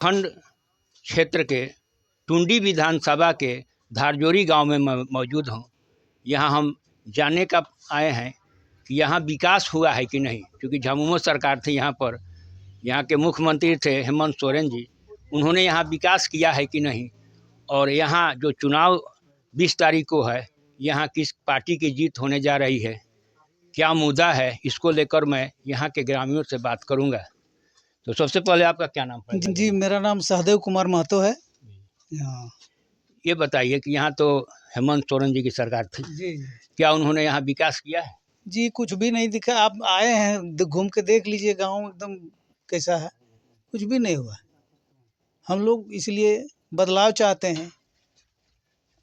खंड क्षेत्र के टुंडी विधानसभा के धारजोरी गांव में मौजूद हूं। यहां हम जानने का आए हैं कि यहाँ विकास हुआ है कि नहीं, क्योंकि झामुमो सरकार थी यहाँ पर। यहाँ के मुख्यमंत्री थे हेमंत सोरेन जी। उन्होंने यहाँ विकास किया है कि नहीं, और यहाँ जो चुनाव 20 तारीख को है, यहाँ किस पार्टी की जीत होने जा रही है, क्या मुद्दा है, इसको लेकर मैं यहाँ के ग्रामीणों से बात करूँगा। तो सबसे पहले आपका क्या नाम है? जी, मेरा नाम सहदेव कुमार महतो है। ये बताइए कि यहाँ तो हेमंत सोरेन जी की सरकार थी जी क्या उन्होंने यहाँ विकास किया है? जी, कुछ भी नहीं दिखा। आप आए हैं, घूम के देख लीजिए गांव एकदम कैसा है। कुछ भी नहीं हुआ। हम लोग इसलिए बदलाव चाहते हैं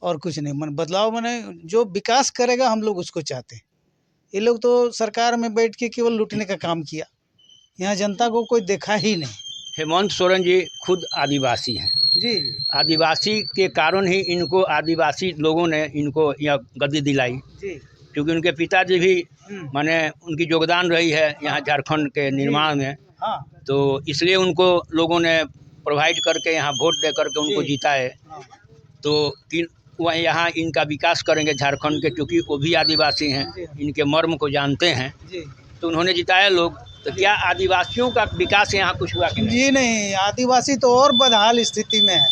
और कुछ नहीं। मन बदलाव माने जो विकास करेगा, हम लोग उसको चाहते हैं। ये लोग तो सरकार में बैठ के केवल लूटने का काम किया। यहाँ जनता को कोई देखा ही नहीं। हेमंत सोरेन जी खुद आदिवासी हैं जी, आदिवासी के कारण ही इनको आदिवासी लोगों ने इनको यह गद्दी दिलाई, जी, क्योंकि उनके पिताजी भी माने उनकी योगदान रही है यहाँ झारखंड के निर्माण में। हाँ, तो इसलिए उनको लोगों ने प्रोवाइड करके यहाँ वोट दे करके उनको जीता है। तो वह यहाँ इनका विकास करेंगे झारखंड के, क्योंकि वो भी आदिवासी हैं, इनके मर्म को जानते हैं, तो उन्होंने जिताया लोग। तो क्या आदिवासियों का विकास यहाँ कुछ हुआ कि नहीं? जी नहीं, आदिवासी तो और बदहाल स्थिति में है।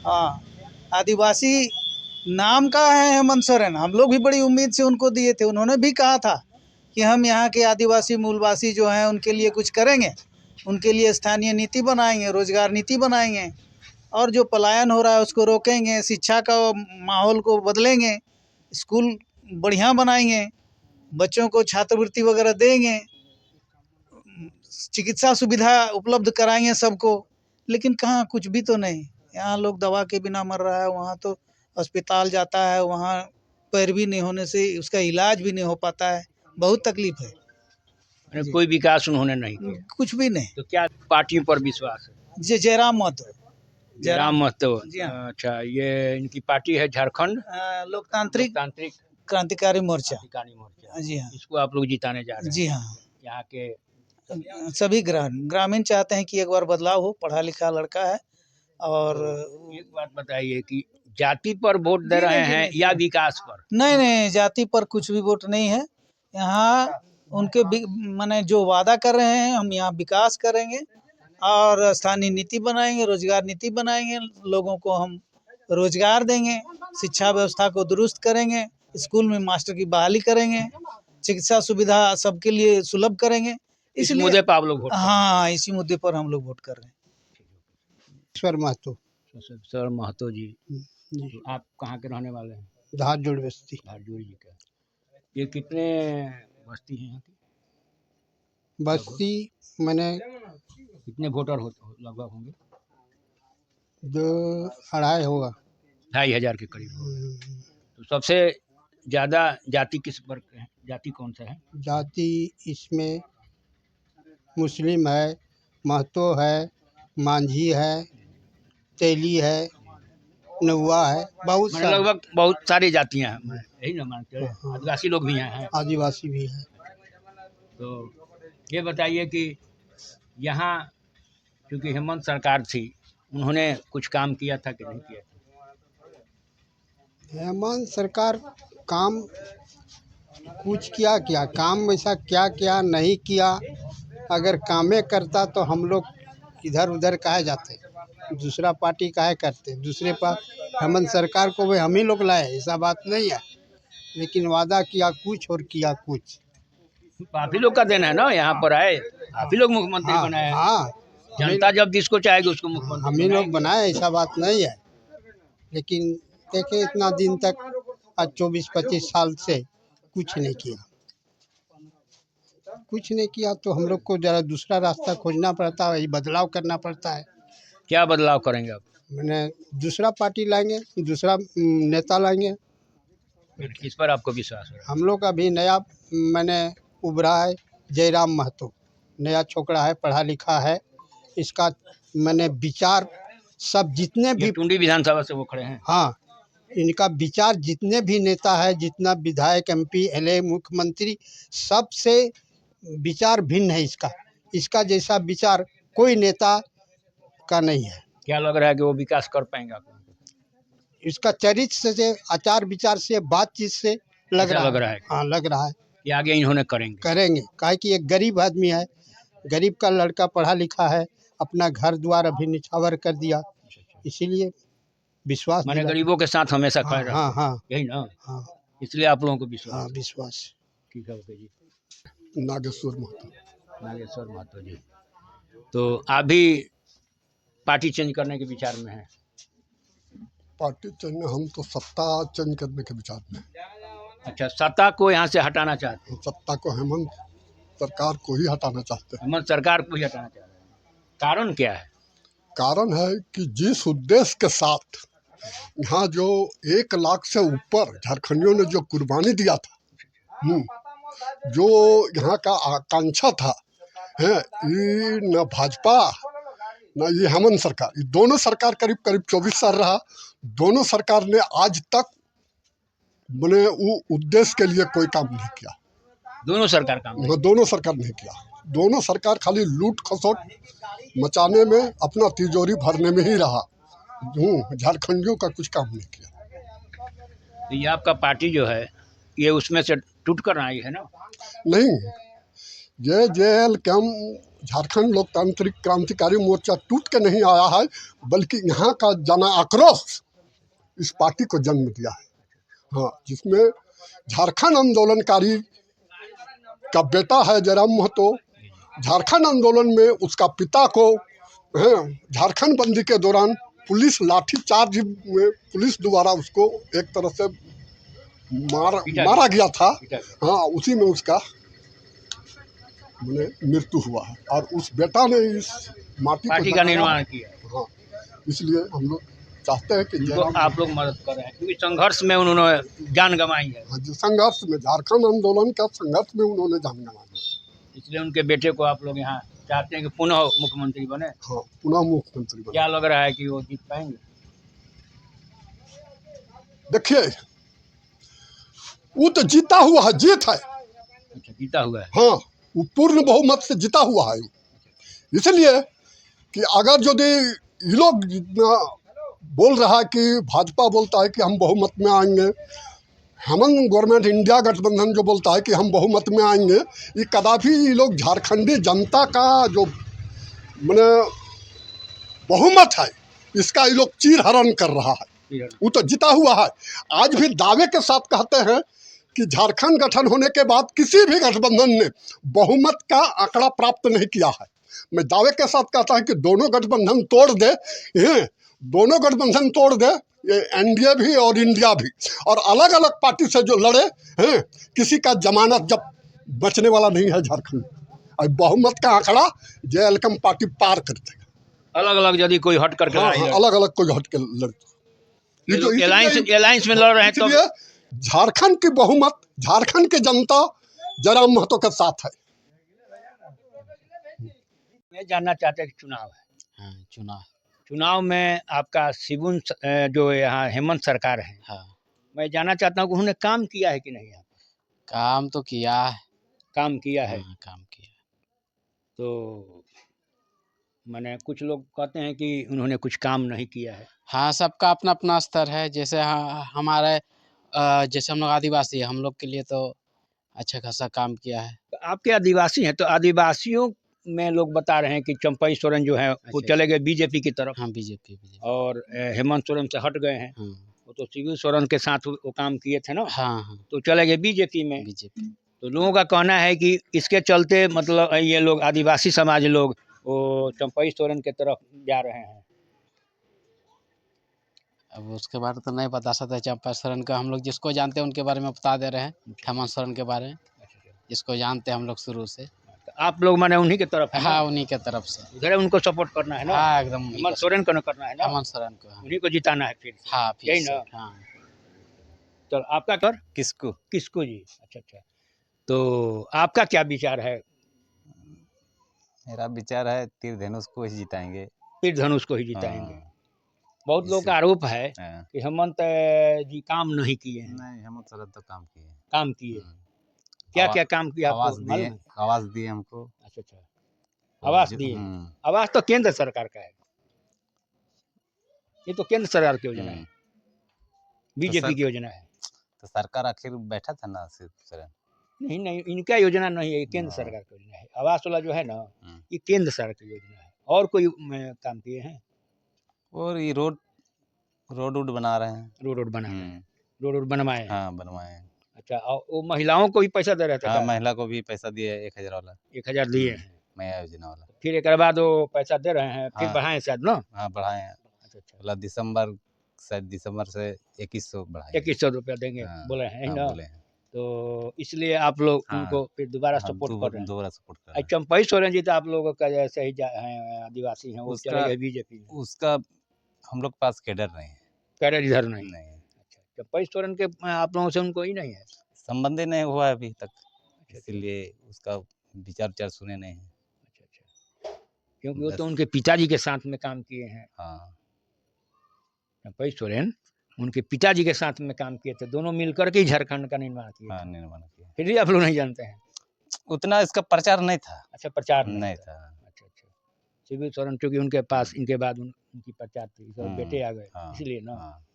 हाँ, आदिवासी नाम का है हेमंत सोरेन। हम लोग भी बड़ी उम्मीद से उनको दिए थे। उन्होंने भी कहा था कि हम यहाँ के आदिवासी मूलवासी जो हैं उनके लिए कुछ करेंगे, उनके लिए स्थानीय नीति बनाएंगे, रोजगार नीति बनाएंगे, और जो पलायन हो रहा है उसको रोकेंगे, शिक्षा का माहौल को बदलेंगे, स्कूल बढ़िया बनाएंगे, बच्चों को छात्रवृत्ति वगैरह देंगे, चिकित्सा सुविधा उपलब्ध कराएंगे सबको। लेकिन कहाँ, कुछ भी तो नहीं। यहाँ लोग दवा के बिना मर रहा है। वहाँ तो अस्पताल जाता है, वहाँ पैरवी नहीं होने से उसका इलाज भी नहीं हो पाता है। बहुत तकलीफ है। कोई विकास उन्होंने नहीं किया, कुछ भी नहीं। तो क्या पार्टी पर विश्वास है? जयराम महतो। जयराम महतो। जी हाँ। अच्छा, ये इनकी पार्टी है झारखंड लोकतांत्रिक क्रांतिकारी मोर्चा। जी हाँ। इसको आप लोग जिताने जा रहे हैं? जी हाँ। यहाँ के सभी ग्रामीण चाहते हैं कि एक बार बदलाव हो। पढ़ा लिखा लड़का है। और एक बात बताइए कि जाति पर वोट दे रहे हैं या विकास पर? नहीं नहीं, जाति पर कुछ भी वोट नहीं है। यहाँ उनके माने जो वादा कर रहे हैं, हम यहाँ विकास करेंगे और स्थानीय नीति बनाएंगे, रोजगार नीति बनाएंगे, लोगों को हम रोजगार देंगे, शिक्षा व्यवस्था को दुरुस्त करेंगे, स्कूल में मास्टर की बहाली करेंगे, चिकित्सा सुविधा सबके लिए सुलभ करेंगे। इस मुद्दे पर आप लोग वोट? हाँ, इसी मुद्दे पर हम लोग वोट कर रहे हैं। ईश्वर महतो। सर महतो जी, तो आप कहाँ के रहने वाले हैं? धारजोड़ बस्ती। धारजोड़ जी का। ये कितने बस्ती हैं यहाँ की? बस्ती मैंने कितने वोटर लगभग होंगे? 2-2.5 होगा। 2500 के करीब। तो सबसे ज़्यादा जाति किस वर्ग है? जाति कौन सा है? जाति इसमें मुस्लिम है, महतो है, मांझी है, तेली है, नौआ है, बहुत सारे, लगभग बहुत सारी जातियाँ हैं, यही ना मानते हैं। आदिवासी लोग भी हैं? आदिवासी भी हैं। तो ये बताइए कि यहाँ क्योंकि हेमंत सरकार थी, उन्होंने कुछ काम किया था कि नहीं किया था? हेमंत सरकार काम कुछ क्या काम वैसा क्या नहीं किया। अगर कामें करता तो हम लोग इधर उधर काहे जाते, दूसरा पार्टी काहे करते। दूसरे पर हेमंत सरकार को भी हम ही लोग लाए, ऐसा बात नहीं है। लेकिन वादा किया कुछ और किया कुछ। आप ही लोग का देना है ना, यहाँ पर आए आप ही लोग मुख्यमंत्री बनाए। हाँ, जनता जब जिसको चाहेगी उसको मुख्यमंत्री हम ही लोग बनाए, ऐसा बात नहीं है। लेकिन देखे इतना दिन तक, आज 24-25 साल से कुछ नहीं किया, तो हम लोग को जरा दूसरा रास्ता खोजना पड़ता है, बदलाव करना पड़ता है। क्या बदलाव करेंगे आप? मैंने दूसरा पार्टी लाएंगे, दूसरा नेता लाएंगे। किस पर आपको विश्वास है? हम लोग अभी नया मैंने उभरा है जयराम महतो, नया छोकरा है, पढ़ा लिखा है। इसका मैंने विचार सब जितने भी टुंडी विधानसभा से वो खड़े हैं। हाँ, इनका विचार जितने भी नेता है, जितना विधायक, MP, LA, मुख्यमंत्री, सबसे विचार भिन्न है इसका। इसका जैसा विचार कोई नेता का नहीं है। क्या लग रहा है कि वो विकास कर पाएंगे आपको? इसका चरित्र से, आचार विचार से, बातचीत से लग ऐसा रहा लग रहा है हाँ लग रहा है कि आगे इन्होंने करेंगे। करेंगे। काहे कि एक गरीब आदमी है, गरीब का लड़का पढ़ा लिखा है, अपना घर द्वार अभी निछावर कर दिया, इसीलिए विश्वास माने दिलाते। गरीबों के साथ हमेशा हाँ खड़े रहते हाँ हैं। हाँ यही ना, हाँ इसलिए आप लोगों को विश्वास हाँ है। विश्वास। ठीक है, ओके जी। नागेश्वर महतो। नागेश्वर महतो जी, तो आप भी पार्टी चेंज करने के विचार में हैं? पार्टी चेंज, हम तो सत्ता चेंज करने के विचार में हैं। अच्छा, सत्ता को यहाँ से हटाना चाहते हम सत्ता को, हेमंत सरकार को ही हटाना चाहते हैं, हैं। हेमंत सरकार को ही हटाना चाह रहे हैं। कारण क्या है? कारण है कि जिस उद्देश्य के साथ यहाँ जो 1 लाख से ऊपर झारखंडियों ने जो कुर्बानी दिया था, जो यहाँ का आकांक्षा था, है ये न भाजपा न ये हेमंत सरकार, ये दोनों सरकार करीब करीब 24 साल रहा। दोनों सरकार ने आज तक मैंने वो उद्देश्य के लिए कोई काम नहीं किया। दोनों सरकार काम नहीं। दोनों सरकार नहीं किया। दोनों सरकार खाली लूट खसोट मचाने में, अपना तिजोरी भरने में ही रहा। झारखंडियों का कुछ काम नहीं किया। तो ये आपका पार्टी जो है ये उसमें से टूट कर आई है ना? नहीं, ये JLCAM झारखंड लोकतांत्रिक क्रांतिकारी मोर्चा टूट के नहीं आया है, बल्कि यहाँ का जन आक्रोश इस पार्टी को जन्म दिया है। हाँ, जिसमें झारखंड आंदोलनकारी का बेटा है जयराम महतो। झारखंड आंदोलन में उसका पिता को झारखंड बंदी के दौरान पुलिस लाठीचार्ज में पुलिस द्वारा उसको एक तरह से मारा गया था। हाँ, उसी में उसका मृत्यु हुआ है और उस बेटा ने इस पार्टी का निर्माण किया। हाँ, इसलिए हम लोग चाहते हैं कि आप लोग मदद कर रहे हैं, क्योंकि संघर्ष में उन्होंने जान गंवाई है। हाँ, संघर्ष में, झारखंड आंदोलन का संघर्ष में उन्होंने जान गंवाई, इसलिए उनके बेटे को आप लोग यहाँ चाहते हैं कि पुनः मुख्यमंत्री बने। हाँ, पुनः मुख्यमंत्री बने। क्या लग रहा है कि वो जीत पाएंगे? देखिए, वो तो जीता हुआ है, जीत है। अच्छा, जीता हुआ है। हाँ, वो पूर्ण बहुमत से जीता हुआ है। इसलिए कि अगर यदि ये लोग बोल रहा है कि भाजपा बोलता है कि हम बहुमत में आएंगे, हेमंत गवर्नमेंट इंडिया गठबंधन जो बोलता है कि हम बहुमत में आएंगे, ये कदापि ये लोग झारखंडी जनता का जो मैंने बहुमत है इसका ये लोग चीरहरण कर रहा है। वो तो जीता हुआ है। आज भी दावे के साथ कहते हैं कि झारखंड गठन होने के बाद किसी भी गठबंधन ने बहुमत का आंकड़ा प्राप्त नहीं किया है। मैं दावे के साथ कहता हूं कि दोनों गठबंधन तोड़ दे, दोनों गठबंधन तोड़ दे, ये NDA भी और इंडिया भी, और अलग अलग पार्टी से जो लड़े हैं, किसी का जमानत जब बचने वाला नहीं है झारखंड। और बहुमत का आंकड़ा JLCAM पार्टी पार कर देगा। अलग अलग यदि कोई हट करके अलग अलग कोई हट के लड़ता, एलायंस में लड़ रहे हैं, तो झारखंड की बहुमत, झारखंड की जनता जयराम महतो के साथ है। मैं जानना चाहते हैं कि चुनाव है। हाँ, चुनाव में आपका शिबुन जो यहाँ हेमंत सरकार है, हाँ, मैं जानना चाहता हूँ कि उन्होंने काम किया है कि नहीं? यहाँ काम तो किया है। काम किया है। हाँ, काम किया। तो मैंने कुछ लोग कहते हैं कि उन्होंने कुछ काम नहीं किया है। हाँ, सबका अपना अपना स्तर है। जैसे हमारे जैसे हम लोग आदिवासी हैं, हम लोग के लिए तो अच्छा खासा काम किया है। तो आपके आदिवासी हैं, तो आदिवासियों में लोग बता रहे हैं कि चंपई सोरेन जो है वो चले गए बीजेपी की तरफ। हाँ, बीजेपी। और हेमंत सोरेन से हट गए हैं। हाँ, वो तो शिबू सोरेन के साथ वो काम किए थे ना। हाँ, तो चले गए बीजेपी में। बीजेपी। तो लोगों का कहना है कि इसके चलते मतलब ये लोग आदिवासी समाज लोग वो चंपई सोरेन के तरफ जा रहे हैं। अब उसके बारे में तो नहीं बता सकते। चंपा सोरेन का हम लोग जिसको जानते हैं उनके बारे में बता दे रहे हैं। हेमंत सोरेन के बारे में जिसको जानते हैं हम लोग शुरू से। तो आप लोग माने उन्हीं की तरफ है? हाँ, उन्हीं के तरफ से। उधर उनको सपोर्ट करना है ना? हाँ, एकदम। हेमंत सोरेन को करना है ना? हेमंत सोरेन को। उन्हीं को जिताना है फिर। हाँ, यही ना? हाँ। तो आपका कर किसको जी? अच्छा। तो आपका क्या विचार है? मेरा विचार है तीर धनुष को ही जिताएंगे। तीर धनुष को ही जिताएंगे। हाँ। बहुत लोग का आरोप है हाँ। कि हेमंत जी काम नहीं किए हैं। नहीं, हेमंत सोरेन तो काम किए। क्या काम किया? आवाज दिए हमको। अच्छा, आवास दिए। आवास तो केंद्र सरकार का है। ये तो केंद्र सरकार की योजना है, हम्म, बीजेपी की योजना है। तो सरकार आखिर बैठा था ना शिव सोरेन। नहीं नहीं, इनका योजना नहीं है, ये केंद्र हाँ। सरकार की योजना है। आवास वाला जो है ना, हम्म, ये केंद्र सरकार की योजना है। और कोई काम किए हैं? और ये रोड वोड बना रहे हैं। रोड बना रहे हैं, हम्म, रोड बनवाए हैं। हाँ बनवाए हैं। अच्छा, और वो महिलाओं को भी पैसा दे रहे थे हाँ क्या? महिला को भी पैसा दिए 1000 वाला। 1000 दिए हैं, माया योजना वाला। फिर एक बाद वो पैसा दे रहे हैं, फिर हाँ। बढ़ाएं शायद ना? हाँ बढ़ाए हैं। अच्छा अच्छा, मतलब दिसंबर, शायद दिसंबर से 2100 बढ़ाए। 2100 रुपया देंगे हाँ, बोले हैं हाँ ना? बोले हैं। तो इसलिए आप लोग हाँ, उनको फिर दोबारा हाँ सपोर्ट कर रहे हैं। दोबारा सपोर्ट कर रहे आज हैं। चंपई सोरेन जी तो आप लोगों का जैसे ही हैं, आदिवासी हैं, वो उसका- चले गए बीजेपी में। उसका हम लोग पास कैडर नहीं है। कैडर इधर नहीं। नहीं अच्छा, चंपई सोरेन के आप लोगों से उनको ही नहीं है। संबंध ही नहीं हुआ है अभी तक, अच्छा, इसीलिए उसका विचार सुने नहीं है। अच्छा अच्छा, क्योंकि वो तो बस। उनके पिताजी के साथ में काम किए हैं। हाँ चंपई सोरेन उनके पिताजी के साथ में काम किए थे, दोनों मिलकर के ही झारखंड का निर्माण किए हाँ थे। निर्माण किया। फिर भी आप लोग नहीं जानते हैं। उतना इसका प्रचार नहीं था। अच्छा, प्रचार नहीं था। था। अच्छा अच्छा, शिबू सोरेन चूंकि उनके पास इनके बाद उनकी प्रचार थी, तो बेटे आ गए, हाँ, इसलिए ना। हाँ,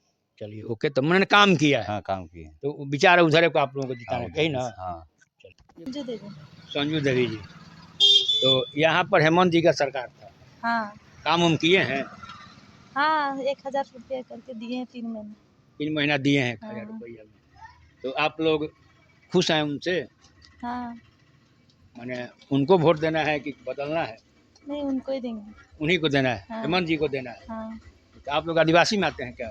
चलिए ओके, तो मैंने काम किया है, हाँ काम किए। तो विचार उधर को आप लोगों को हाँ, जिताना कही ना। हाँ जो दे दो। संजू देवी जी, तो यहाँ पर हेमंत जी का सरकार था, हाँ काम उम किए हैं? हाँ, 1000 रुपया करके दिए हैं 3 महीने। 3 महीना दिए हैं 1000 हाँ। रुपया में। तो आप लोग खुश हैं उनसे? हाँ, माने उनको वोट देना है कि बदलना है? नहीं उनको ही देंगे। उन्हीं को देना है, हाँ। हेमंत जी को देना है। हाँ, तो आप लोग आदिवासी में आते हैं क्या?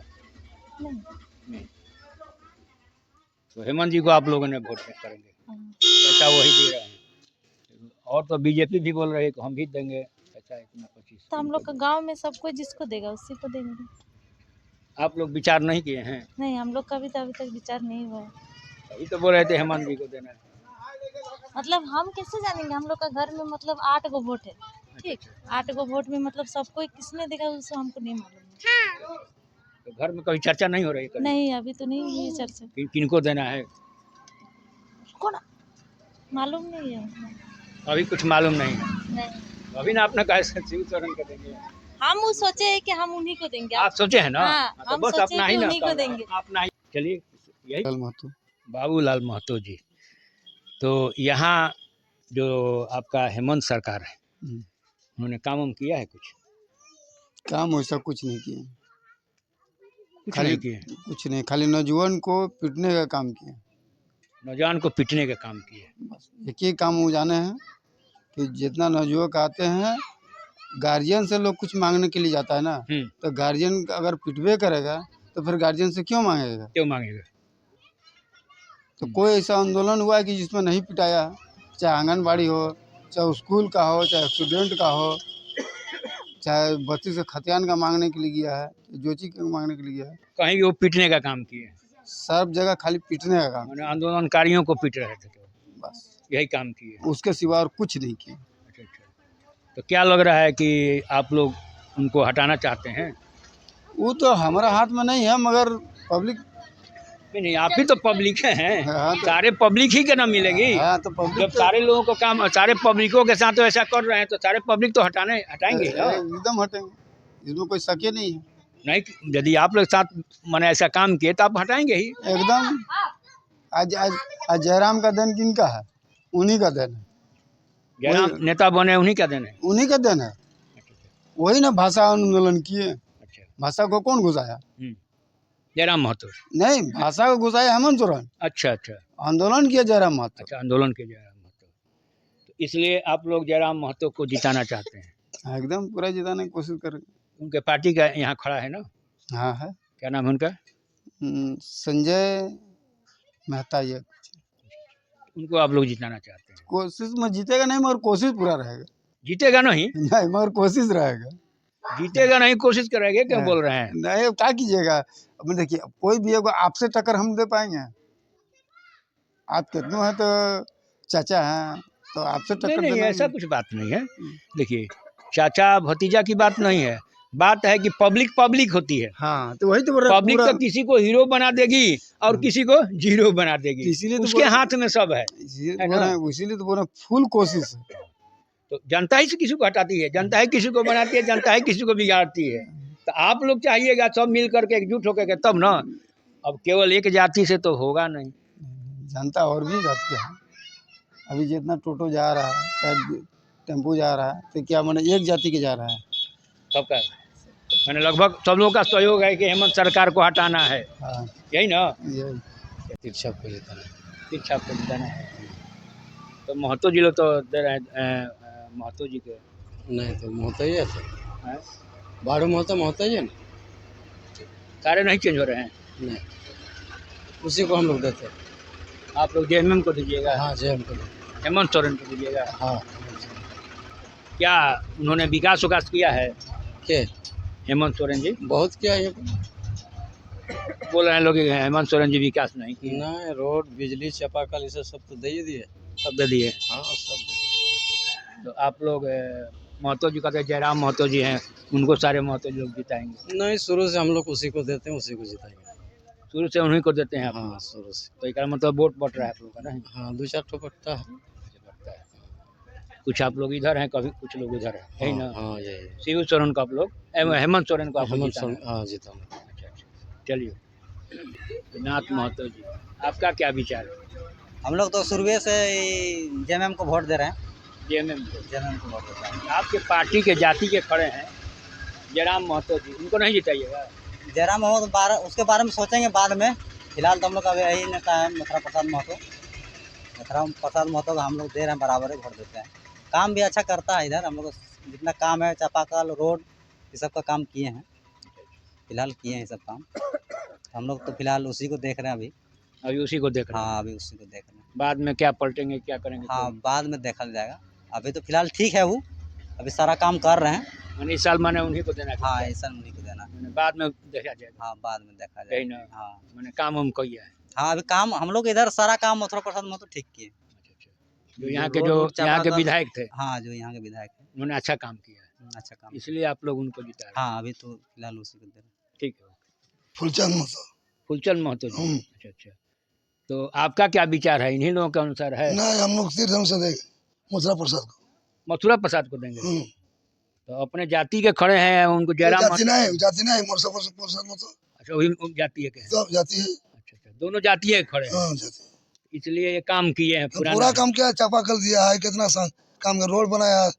नहीं। तो हेमंत जी को आप लोगों ने वोट करेंगे, हाँ। पैसा वही दे रहे हैं। और तो बीजेपी भी बोल रही है कि हम भी देंगे पैसा इतना 25। तो हम लोग का गांव में सब कोई जिसको देगा उसी को देंगे। आप लोग विचार नहीं किए हैं? नहीं, हम लोग का भी तो अभी तक विचार नहीं हुआ है। अभी तो बोल रहे थे हेमंत जी को देना है। मतलब हम कैसे जानेंगे? हम लोग का घर में मतलब 8 गो वोट है, ठीक। 8 गो वोट में मतलब सबको किसने देगा उसको हमको नहीं मालूम है। तो घर में कभी चर्चा नहीं हो रही कभी? नहीं, अभी तो नहीं हुई है चर्चा। किनको देना है कौन मालूम नहीं है। अभी कुछ मालूम नहीं है। नहीं, अभी ना अपना कहे शिव सोरेन को देंगे। हम वो सोचे है कि हम उन्हीं को देंगे। आप सोचे हैं ना? हाँ, तो हम बस सोचे अपना कि ही ना उन्हीं को देंगे। अपना ही। चलिए यही महतो। बाबूलाल महतो जी, तो यहाँ जो आपका हेमंत सरकार है, उन्होंने काम उम किया है कुछ? काम वैसा कुछ नहीं किए, कुछ खाली नहीं किए। कुछ नहीं, खाली नौजवान को पीटने का काम किए। नौजवान को पीटने का काम किए। बस एक ही काम वो जाने हैं कि जितना नवयुवक आते हैं, गार्जियन से लोग कुछ मांगने के लिए जाता है ना, तो गार्जियन अगर पिटबे करेगा तो फिर गार्जियन से क्यों मांगेगा? क्यों मांगेगा? तो कोई ऐसा आंदोलन हुआ है कि जिसमें नहीं पिटाया, चाहे आंगनबाड़ी हो, चाहे स्कूल का हो, चाहे स्टूडेंट का हो, चाहे बच्चे से खतियान का मांगने के लिए गया है, जो चीज़ का मांगने के लिए गया है, कहीं भी वो पीटने का काम किए, सब जगह खाली पीटने का काम, मैंने आंदोलनकारियों को पीट रहे थे, तो बस यही काम किए। उसके सिवा और कुछ नहीं किया। अच्छा अच्छा, तो क्या लग रहा है कि आप लोग उनको हटाना चाहते हैं? वो तो हमारा हाथ में नहीं है, मगर पब्लिक नहीं, आप ही तो पब्लिक हैं। हाँ, तो सारे पब्लिक ही के ना मिलेगी। हाँ, तो जब पब्लिक सारे लोगों को काम, सारे पब्लिकों के साथ तो ऐसा कर रहे हैं, तो सारे पब्लिक तो हटाएंगे ना? एकदम हटेंगे, इसमें कोई शक ही नहीं है। नहीं, यदि आप लोग साथ मैंने ऐसा काम किए तो आप हटाएंगे ही एकदम। आज आज आज जयराम का दिन किनका है? उन्हीं का दिन है, जयराम नेता बने उन्हीं का देन है। उन्हीं का दिन है। वही ना भाषा आंदोलन किए। अच्छा, भाषा को कौन घुसाया? जयराम महतो। नहीं, भाषा को घुसाया हेमंत सोरेन। अच्छा अच्छा आंदोलन किया जयराम महतो। अच्छा, आंदोलन के जयराम महतो, तो इसलिए आप लोग जयराम महतो को जिताना चाहते हैं? एकदम पूरा जिताने की कोशिश करेंगे। उनके पार्टी का यहाँ खड़ा है ना? हाँ है। क्या नाम है उनका? संजय मेहता। ये उनको आप लोग जिताना चाहते हैं? कोशिश में जीतेगा नहीं, मगर कोशिश पूरा रहेगा। जीतेगा नहीं? नहीं, मगर कोशिश रहेगा। जीतेगा नहीं, कोशिश करेंगे, क्यों बोल रहे हैं? नहीं, क्या कीजिएगा? अब देखिए, कोई भी है, आपसे टक्कर हम दे पाएंगे? आप कितनों हैं तो चाचा हैं, तो आपसे टक्कर नहीं, देना ऐसा कुछ बात नहीं है। देखिए, चाचा भतीजा की बात नहीं है, बात है कि पब्लिक होती है। हाँ, तो वही तो बोल रहा हूँ, पब्लिक पूरा- तो किसी को हीरो बना देगी और किसी को जीरो बना देगी, इसीलिए तो उसके हाथ में सब है। इसीलिए है तो बोल ना? रहे हैं, इसीलिए तो बोल रहे हैं, फुल कोशिश है। तो जनता ही से किसी को हटाती है, जनता ही किसी को बनाती है, जनता ही किसी को बिगाड़ती है। तो आप लोग चाहिएगा सब मिल करके एकजुट होकर के तब ना। अब केवल एक जाति से तो होगा नहीं। जनता और भी जात के है। अभी जितना टोटो जा रहा है चाहे टेम्पो जा रहा है तो क्या माने एक जाति के जा रहा है। सबका मैंने लगभग सब लोगों का सहयोग है कि हेमंत सरकार को हटाना है, हाँ यही ना। यही शिक्षा को जिताना। शिक्षा को जिताना है। तो महतो जी लोग तो दे रहे हैं महतो जी के। नहीं तो महतो ही है तो हैं? बाड़ू महतो ही है ना। सारे नहीं चेंज हो रहे हैं। नहीं उसी को हम लोग देते हैं। आप लोग जेएमएम को दीजिएगा। हाँ जी हमको हेमंत सोरेन को दीजिएगा। हाँ क्या उन्होंने विकास विकास किया है के हेमंत सोरेन जी? बहुत किया है। बोल रहे हैं लोग कि हेमंत सोरेन जी विकास नहीं किए। नहीं रोड बिजली चापाकल इसे सब तो दे ही दिए। सब दे दिए। हाँ सब दे दिए। तो आप लोग महतो जी कहते जयराम महतो जी हैं, उनको सारे महतो जी लोग जिताएंगे। नहीं शुरू से हम लोग उसी को देते हैं उसी को जिताएंगे। शुरू से उन्हीं को देते हैं आप। हाँ शुरू से। तो इसका मतलब वोट बट रहा है आप लोगों का नहीं? हाँ 2-4 ठो पट्टा है। बटता है। कुछ आप लोग इधर हैं, कभी कुछ लोग उधर हैं, यही ना। हाँ यही शिव सोरेन को आप लोग हेमंत सोरेन को आप लोग हेमंत जिताना सोरेन हाँ जिताना। है। अच्छा चलिए। नाथ महतो जी, आपका क्या विचार है? हम लोग तो शुरू से जेएमएम को वोट दे रहे हैं। जेएमएम जेएमएम को वोट दे रहे हैं। आपके पार्टी के जाति के खड़े हैं जयराम महतो जी, उनको नहीं जिताइएगा? जयराम मोहम्मद उसके बारे में सोचेंगे बाद में। फिलहाल तो हम लोग का यही नेता है मथुरा प्रसाद महतो। मथुरा प्रसाद महतो का हम लोग दे रहे हैं, बराबर ही वोट देते हैं। काम भी अच्छा करता है इधर। हम लोग जितना काम है चापाकल रोड ये सब का काम किए हैं। फिलहाल किए हैं ये सब काम। हम लोग तो फिलहाल उसी को देख रहे हैं अभी। अभी उसी को देख रहे हैं। हाँ अभी उसी को देख रहे हैं। बाद में क्या पलटेंगे क्या करेंगे? हाँ बाद में देखा जाएगा। अभी तो फिलहाल ठीक है वो, अभी सारा काम कर रहे हैं। मैंने इस साल मैंने उन्हीं को देना है। हाँ ऐसा उन्हीं को देना है। मैंने बाद में देखा जाएगा। हाँ बाद में देखा यही जाएगा। ना। हाँ मैंने काम हम किया है। हाँ अभी काम हम लोग इधर सारा काम मथुरा प्रसाद महतो ठीक किए। जो यहाँ के रोड जो वोड यहाँ के चापाकल- विधायक थे, हाँ जो यहाँ के विधायक है उन्होंने अच्छा काम किया है, अच्छा काम। इसलिए आप लोग उनको जिता रहे हैं। हाँ अभी तो फिलहाल उसी को दे रहे हैं। ठीक है। फुलचंद महतो। फुलचंद महतो जी। अच्छा। तो आपका क्या विचार है? इन्हीं लोगों के अनुसार है? नहीं हम लोग तीर धनुष से देंगे मथुरा प्रसाद को। मथुरा प्रसाद को देंगे? तो अपने जाति के खड़े हैं, उनको जयराम जाति नहीं मथुरा प्रसाद महतो। अच्छा वही जाति के हैं। सब जाति है। अच्छा दोनों जातीय खड़े हैं। हाँ जाति इसलिए ये काम किए हैं पूरा पुराना। काम किया, चापाकल दिया है, कितना काम का रोड बनाया,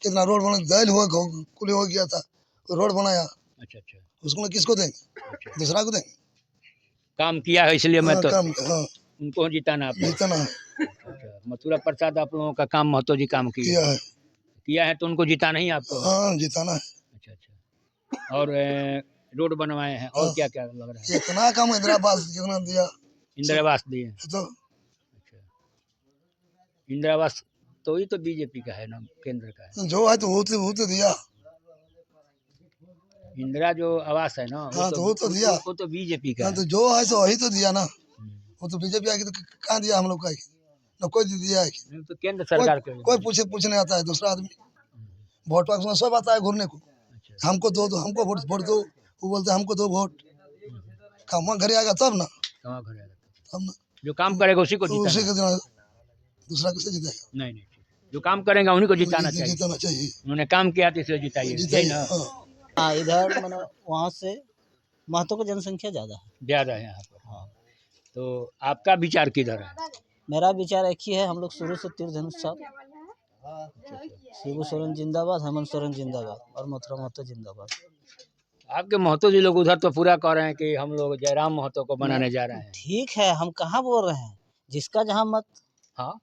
कितना रोड बना, दैल हुआ कुल हो गया था, रोड बनाया। अच्छा उसको किसको देंगे? दूसरा को देंगे। काम किया है इसलिए मैं तो हाँ उनको जिताना आप। जितना है अच्छा, मथुरा प्रसाद आप लोगों का काम महतो जी काम किया है तो उनको जिताना ही आपको। हाँ जिताना है। अच्छा और रोड बनवाए हैं और क्या क्या लग रहा है? कितना काम इंदिरा आवास कितना दिया? इंदिरा आवास दिए। तो अच्छा इंदिरा आवास तो ये तो बीजेपी का है ना, केंद्र का है। जो है तो वो तो दिया। इंदिरा जो आवास है ना हाँ तो वो तो दिया। वो तो बीजेपी का हाँ है। तो जो है सो वही तो दिया ना। वो तो बीजेपी आएगी तो कहाँ दिया हम लोग का? न कोई दिया है। नहीं, तो केंद्र सरकार के कोई पूछने आता है दूसरा आदमी। वोट पास में सब आता है घूरने को। हमको दो हमको वोट दो, वो बोलते हैं हमको दो वोट। काम घर आएगा तब ना। तब ना जो काम करेगा उसी को तो उसी जिताना। के दिन दूसरा कैसे जीतेगा? नहीं जो काम करेगा उन्हीं को जिताना चाहिए। जिताना चाहिए। उन्होंने काम किया तो इसलिए जिताइए, यही ना। हाँ इधर मैंने वहाँ से महतो की जनसंख्या ज़्यादा है। ज़्यादा है यहाँ पर। हाँ तो आपका विचार किधर है? मेरा विचार एक ही है, हम लोग शुरू से तीर धनुष साहब, शिबू सोरेन जिंदाबाद, हेमंत सोरेन जिंदाबाद और मथुरा महतो जिंदाबाद। आपके महतो जी लोग उधर तो पूरा कह रहे हैं कि हम लोग जयराम महतो को बनाने जा रहे हैं। ठीक है हम कहाँ बोल रहे हैं, जिसका जहाँ मत। हाँ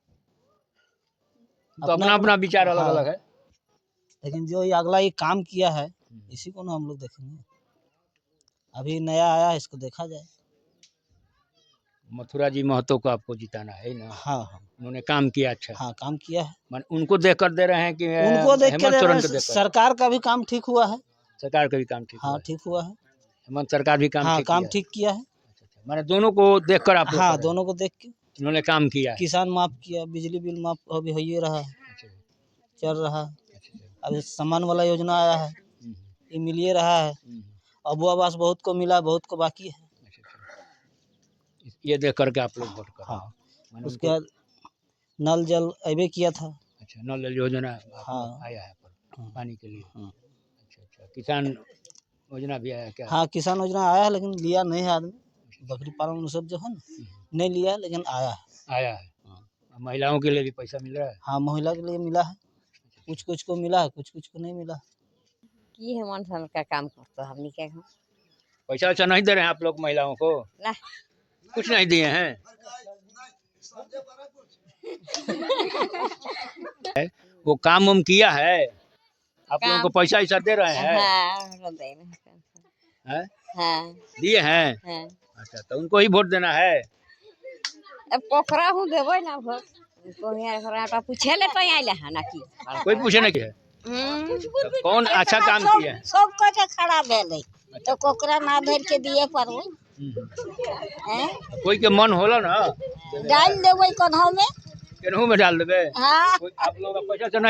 तो अपना अपना विचार अलग अलग है। लेकिन जो ये अगला ये काम किया है इसी को ना हम लोग देखेंगे। अभी नया आया है, इसको देखा जाए। मथुरा जी महतो को आपको जिताना है ना? हाँ उन्होंने काम किया अच्छा। हाँ काम किया है। मान उनको देख कर दे रहे हैं कि उनको देख के हेमंत दे रहे सोरेन हैं। को देख कर। सरकार का भी काम ठीक हुआ है। सरकार का भी काम ठीक हाँ हुआ है। ठीक हुआ है। हेमंत सरकार भी काम हाँ ठीक काम किया है। ठीक किया है। माने दोनों को देख कर आप लोग हाँ कर रहे हैं। दोनों को देख के इन्होंने काम किया है। किसान माफ किया, बिजली बिल माफ अभी हो ही रहा है, चल रहा है। अभी सम्मान वाला योजना आया है, ये मिल ही रहा है। अबू आवास बहुत को मिला, बहुत को बाकी है। ये देख करके आप लोग वोट कर। हाँ उसके बाद नल जल अबे किया था। अच्छा नल जल योजना हाँ आया है पर पानी के लिए। हाँ। अच्छा किसान योजना भी आया क्या? हाँ किसान योजना आया है लेकिन लिया नहीं है आदमी। बकरी पालन वो सब जो है ना नहीं लिया लेकिन आया है। आया है। हाँ। महिलाओं के लिए भी पैसा मिल रहा है? हाँ महिला के लिए मिला है, कुछ कुछ को मिला है, कुछ कुछ को नहीं मिला। की है मन सन का काम करते हमनी के पैसा वैसा नहीं दे रहे हैं आप लोग महिलाओं को? ना कुछ नहीं दिए हैं? वो काम उम किया है? आप लोगों को पैसा ऐसा दे रहे हैं? हाँ दे रहे हैं? हाँ दिए हैं? हाँ अच्छा तो उनको ही वोट देना है? अब पोखरा हूँ देवे ना भोट उनको यहाँ पूछे ले तो आइले है ना की कोई पूछे नहीं है? तो कौन अच्छा काम किया है? सब के खड़ा भेले तो कोकरा ना धर के दिए पर कोई के मन होला ना डाल देवे कन्हौ में केनहू में डाल देवे? हाँ आप लोग का पैसा तो नहीं